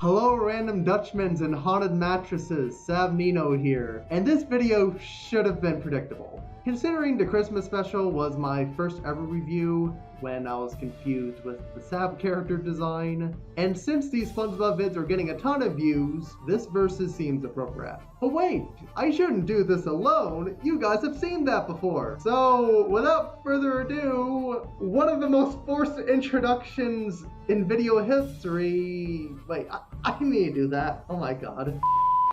Hello random Dutchmans and haunted mattresses, Sab Nino here, and this video should have been predictable. Considering the Christmas special was my first ever review when I was confused with the Sab character design, and since these SpongeBob vids are getting a ton of views, this versus seems appropriate. But wait, I shouldn't do this alone, you guys have seen that before. So without further ado, one of the most forced introductions in video history. Wait, I need to do that, oh my god.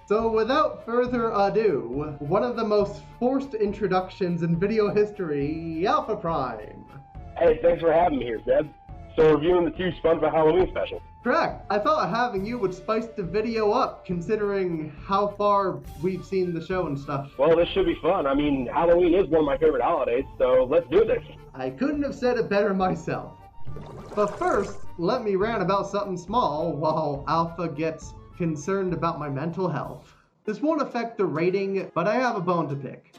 So without further ado, one of the most forced introductions in video history, AlphaPrime. Hey, thanks for having me here, Seb. So reviewing the two SpongeBob Halloween Specials. Correct. I thought having you would spice the video up, considering how far we've seen the show and stuff. Well, this should be fun. I mean, Halloween is one of my favorite holidays, so let's do this. I couldn't have said it better myself. But first, let me rant about something small while Alpha gets concerned about my mental health. This won't affect the rating, but I have a bone to pick.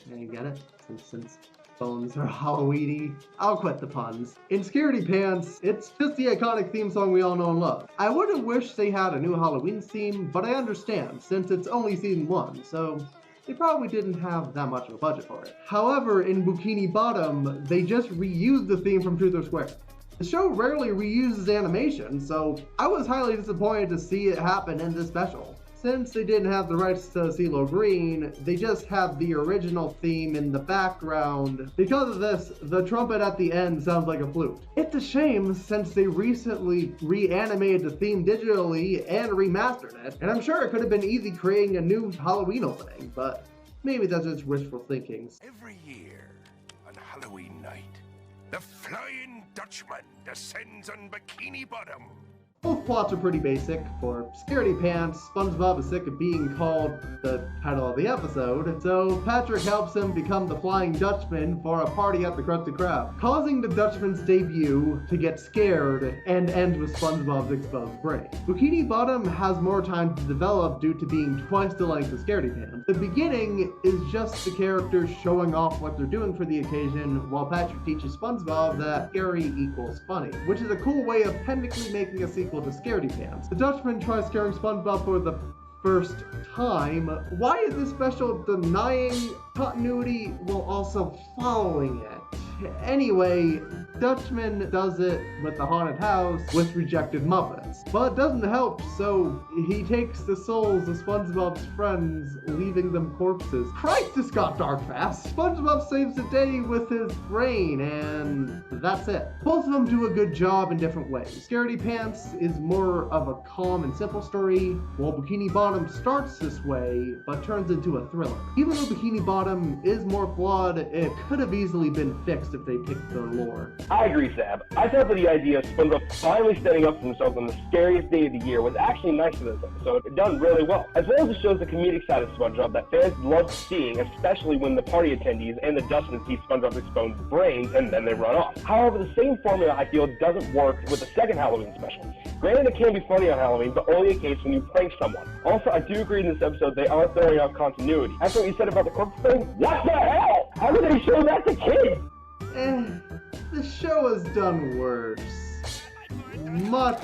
Yeah, you get it? Since bones are Halloweeny, I'll quit the puns. In Scaredy Pants, it's just the iconic theme song we all know and love. I would've wished they had a new Halloween theme, but I understand, since it's only season 1, so they probably didn't have that much of a budget for it. However, in Bikini Bottom, they just reused the theme from Truth or Square. The show rarely reuses animation, so I was highly disappointed to see it happen in this special. Since they didn't have the rights to CeeLo Green, they just have the original theme in the background. Because of this, the trumpet at the end sounds like a flute. It's a shame since they recently reanimated the theme digitally and remastered it, and I'm sure it could have been easy creating a new Halloween opening, but maybe that's just wishful thinking. Every year, on Halloween night, the Flying Dutchman descends on Bikini Bottom. Both plots are pretty basic. For Scaredy Pants, SpongeBob is sick of being called the title of the episode, so Patrick helps him become the Flying Dutchman for a party at the Krusty Krab, causing the Dutchman's debut to get scared and end with SpongeBob's exposed brain. Bikini Bottom has more time to develop due to being twice the length of Scaredy Pants. The beginning is just the characters showing off what they're doing for the occasion, while Patrick teaches SpongeBob that scary equals funny, which is a cool way of technically making a sequel to Scaredy Pants. The Dutchman tries scaring SpongeBob for the first time. Why is this special denying continuity while also following it? Anyway, Dutchman does it with the haunted house with rejected Muppets. But it doesn't help, so he takes the souls of SpongeBob's friends, leaving them corpses. Christ, this got dark fast! SpongeBob saves the day with his brain, and that's it. Both of them do a good job in different ways. Scaredy Pants is more of a calm and simple story, while Bikini Bottom starts this way, but turns into a thriller. Even though Bikini Bottom is more flawed, it could have easily been fixed if they picked their lore. I agree, Sab. I thought that the idea of SpongeBob finally standing up for himself on the scariest day of the year was actually nice for this episode. It done really well. As well as it shows the comedic side of SpongeBob that fans love seeing, especially when the party attendees and the Dutchman see SpongeBob's exposed brains and then they run off. However, the same formula I feel doesn't work with the second Halloween special. Granted, it can be funny on Halloween, but only a case when you prank someone. Also, I do agree in this episode they are throwing out continuity. After what you said about the corpse thing, what the hell? How did they show that to kids? The show has done worse. Much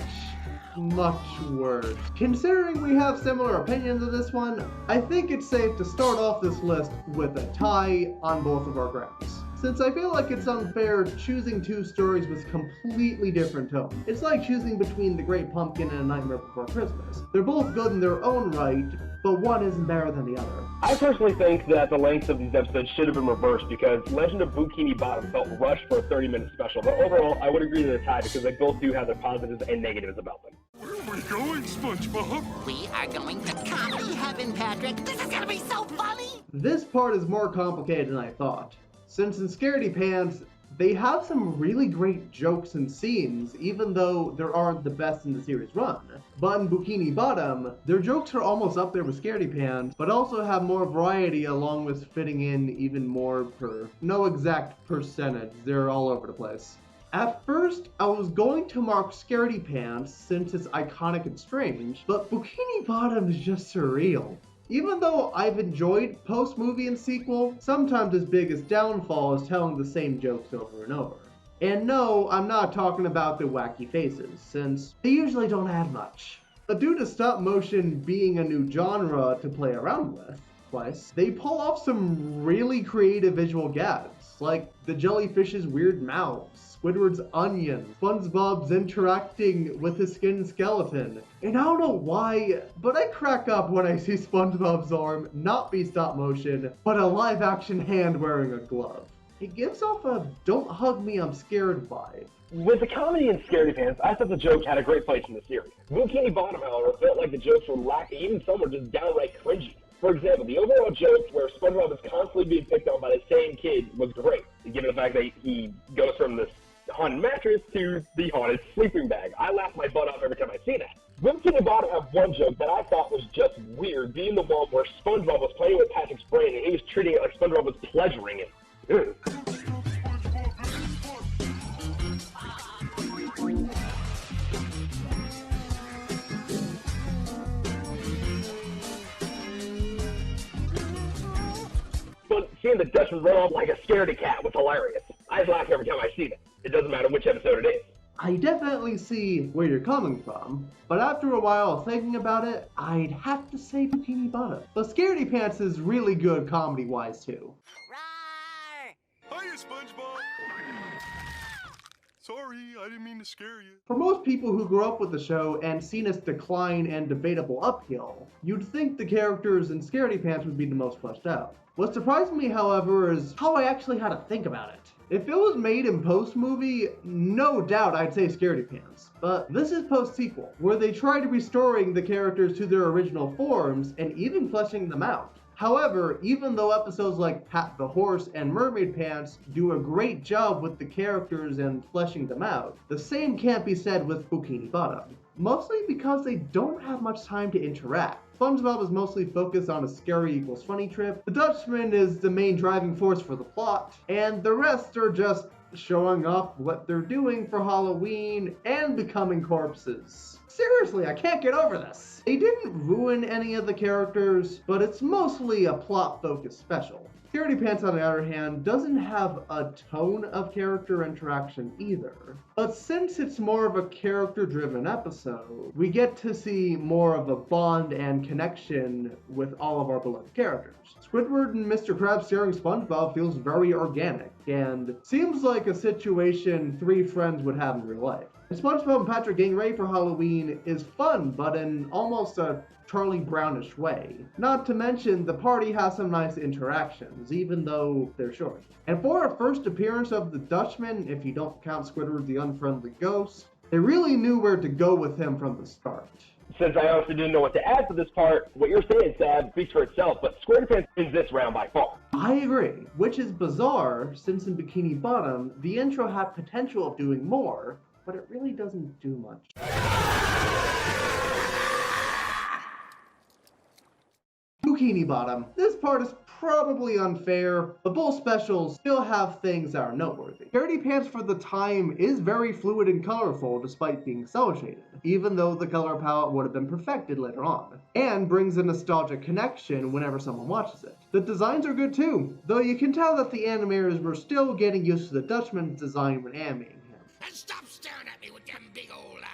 worse. Considering we have similar opinions of this one, I think it's safe to start off this list with a tie on both of our grounds. Since I feel like it's unfair choosing two stories with completely different tones. It's like choosing between The Great Pumpkin and A Nightmare Before Christmas. They're both good in their own right, but one isn't better than the other. I personally think that the length of these episodes should have been reversed because Legend of Bikini Bottom felt rushed for a 30-minute special, but overall I would agree to the tie because they both do have their positives and negatives about them. Where are we going, SpongeBob? We are going to comedy heaven, Patrick. This is gonna be so funny! This part is more complicated than I thought. Since in Scaredy Pants, they have some really great jokes and scenes, even though there aren't the best in the series run. But in Bikini Bottom, their jokes are almost up there with Scaredy Pants, but also have more variety along with fitting in even more per no exact percentage. They're all over the place. At first, I was going to mark Scaredy Pants since it's iconic and strange, but Bikini Bottom is just surreal. Even though I've enjoyed post-movie and sequel, sometimes its biggest downfall is telling the same jokes over and over. And no, I'm not talking about the wacky faces, since they usually don't add much. But due to stop motion being a new genre to play around with, twice, they pull off some really creative visual gags, like the jellyfish's weird mouths, Squidward's onion, SpongeBob's interacting with his skin skeleton. And I don't know why, but I crack up when I see SpongeBob's arm not be stop motion, but a live action hand wearing a glove. It gives off a "don't hug me, I'm scared" vibe. With the comedy and scaredy pants, I thought the joke had a great place in the series. Bikini Bottom, however, felt like the jokes were lacking, even some were just downright cringy. For example, the overall joke where SpongeBob is constantly being picked on by the same kid was great, given the fact that he goes from this haunted mattress to the haunted sleeping bag. I laugh my butt off every time I see that. Bikini Bottom had one joke that I thought was just weird, being the one where SpongeBob was playing with Patrick's brain and he was treating it like SpongeBob was pleasuring it. Ugh. But seeing the Dutchman run off like a scaredy cat was hilarious. I just laugh every time I see that. It doesn't matter which episode it is. I definitely see where you're coming from, but after a while thinking about it, I'd have to say Bikini Bottom. But Scaredy Pants is really good comedy-wise too. Roar! Hiya, SpongeBob. Sorry, I didn't mean to scare you. For most people who grew up with the show and seen its decline and debatable uphill, you'd think the characters in Scaredy Pants would be the most fleshed out. What surprised me, however, is how I actually had to think about it. If it was made in post-movie, no doubt I'd say Scaredy Pants. But this is post-sequel, where they tried restoring the characters to their original forms and even fleshing them out. However, even though episodes like Pat the Horse and Mermaid Pants do a great job with the characters and fleshing them out, the same can't be said with Bikini Bottom. Mostly because they don't have much time to interact. SpongeBob is mostly focused on a scary equals funny trip, the Dutchman is the main driving force for the plot, and the rest are just showing off what they're doing for Halloween and becoming corpses. Seriously, I can't get over this. They didn't ruin any of the characters, but it's mostly a plot-focused special. Scaredy Pants, on the other hand, doesn't have a ton of character interaction either. But since it's more of a character-driven episode, we get to see more of a bond and connection with all of our beloved characters. Squidward and Mr. Krabs sharing SpongeBob feels very organic, and seems like a situation three friends would have in real life. And SpongeBob and Patrick getting ready for Halloween is fun, but in almost a Charlie Brownish way. Not to mention, the party has some nice interactions, even though they're short. And for a first appearance of the Dutchman, if you don't count Squidward the unfriendly ghost, they really knew where to go with him from the start. Since I honestly didn't know what to add to this part, what you're saying, Sab, speaks for itself, but Squaredy Pants wins this round by far. I agree, which is bizarre, since in Bikini Bottom, the intro had potential of doing more, but it really doesn't do much. Bikini Bottom. This part is probably unfair, but both specials still have things that are noteworthy. Scaredy Pants for the time is very fluid and colorful despite being cel-shaded, even though the color palette would have been perfected later on, and brings a nostalgic connection whenever someone watches it. The designs are good too, though you can tell that the animators were still getting used to the Dutchman's design when animating him. And stop staring at me with them big old eyes.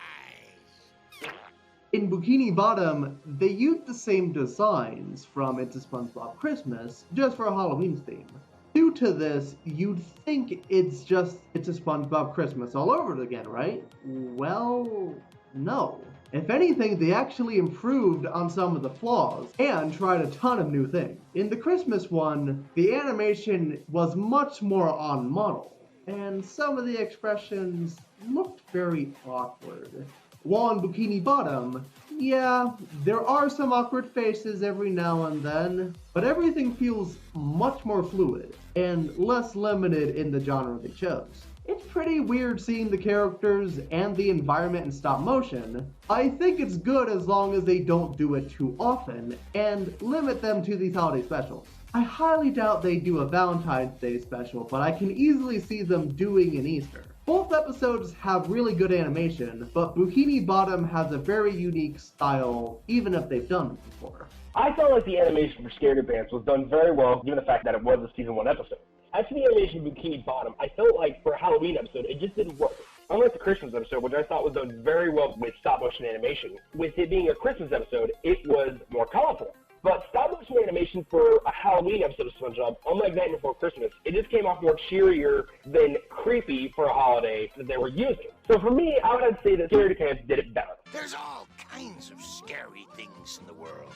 In Bikini Bottom, they used the same designs from It's a SpongeBob Christmas, just for a Halloween theme. Due to this, you'd think it's just It's a SpongeBob Christmas all over again, right? Well, no. If anything, they actually improved on some of the flaws, and tried a ton of new things. In the Christmas one, the animation was much more on model, and some of the expressions looked very awkward. While in Bikini Bottom, yeah, there are some awkward faces every now and then, but everything feels much more fluid and less limited in the genre they chose. It's pretty weird seeing the characters and the environment in stop motion. I think it's good as long as they don't do it too often and limit them to these holiday specials. I highly doubt they do a Valentine's Day special, but I can easily see them doing an Easter. Both episodes have really good animation, but Bikini Bottom has a very unique style, even if they've done it before. I felt like the animation for Scaredy Pants was done very well, given the fact that it was a season 1 episode. As for the animation of Bikini Bottom, I felt like for a Halloween episode, it just didn't work. Unlike the Christmas episode, which I thought was done very well with stop motion animation. With it being a Christmas episode, it was more colorful. But stop motion animation for a Halloween episode of SpongeBob, unlike Night Before Christmas, it just came off more cheerier than creepy for a holiday that they were using. So for me, I would say that Scaredy Pants did it better. There's all kinds of scary things in the world.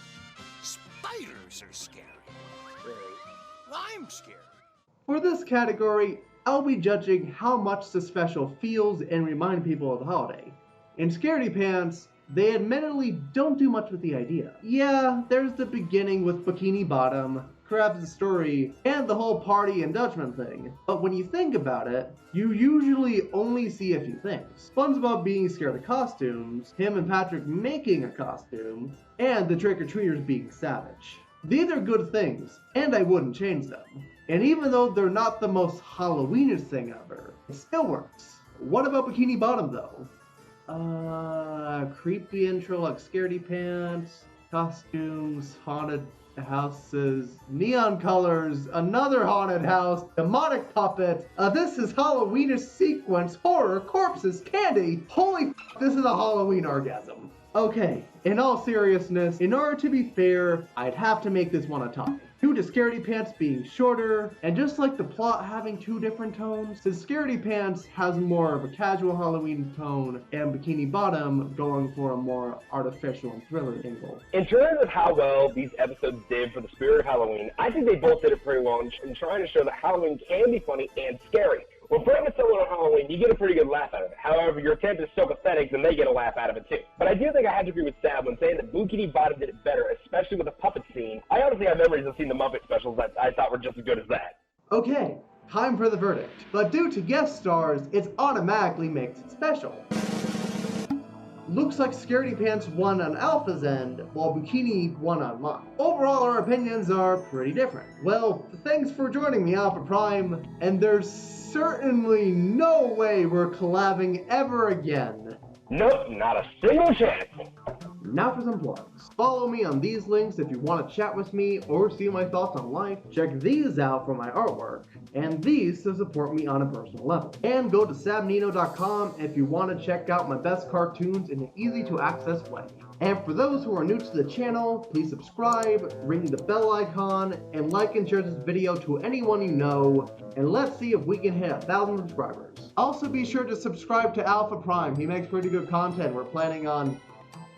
Spiders are scary. I'm scared. For this category, I'll be judging how much the special feels and remind people of the holiday. In Scaredy Pants, they admittedly don't do much with the idea. Yeah, there's the beginning with Bikini Bottom, Krabs' story, and the whole party and Dutchman thing. But when you think about it, you usually only see a few things. SpongeBob being scared of costumes, him and Patrick making a costume, and the trick-or-treaters being savage. These are good things, and I wouldn't change them. And even though they're not the most Halloweenish thing ever, it still works. What about Bikini Bottom though? Creepy intro like Scaredy Pants, costumes, haunted houses, neon colors, another haunted house, demonic puppets, this is Halloweenish sequence, horror, corpses, candy. Holy f***, this is a Halloween orgasm. Okay, in all seriousness, in order to be fair, I'd have to make this one a tie. Due to Scaredy Pants being shorter, and just like the plot having two different tones, since Scaredy Pants has more of a casual Halloween tone, and Bikini Bottom going for a more artificial and thriller angle. In terms of how well these episodes did for the spirit of Halloween, I think they both did it pretty well in trying to show that Halloween can be funny and scary. When pranking someone on Halloween, you get a pretty good laugh out of it. However, your attempt is so pathetic, then they get a laugh out of it too. But I do think I have to agree with Sab when saying that Bikini Bottom did it better, especially with the puppet scene. I honestly have memories of seeing the Muppet specials that I thought were just as good as that. Okay, time for the verdict. But due to guest stars, it automatically makes it special. Looks like Scaredy Pants won on Alpha's end, while Bikini won on mine. Overall, our opinions are pretty different. Well, thanks for joining me, Alpha Prime, and there's certainly no way we're collabing ever again. Nope, not a single chance. Now for some plugs. Follow me on these links if you want to chat with me or see my thoughts on life. Check these out for my artwork, and these to support me on a personal level. And go to SabNino.com if you want to check out my best cartoons in an easy to access way. And for those who are new to the channel, please subscribe, ring the bell icon, and like and share this video to anyone you know, and let's see if we can hit 1,000 subscribers. Also be sure to subscribe to Alpha Prime, he makes pretty good content. We're planning on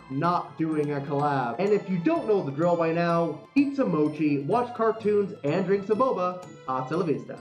not doing a collab. And if you don't know the drill by now, eat some mochi, watch cartoons, and drink some boba. Hasta la vista.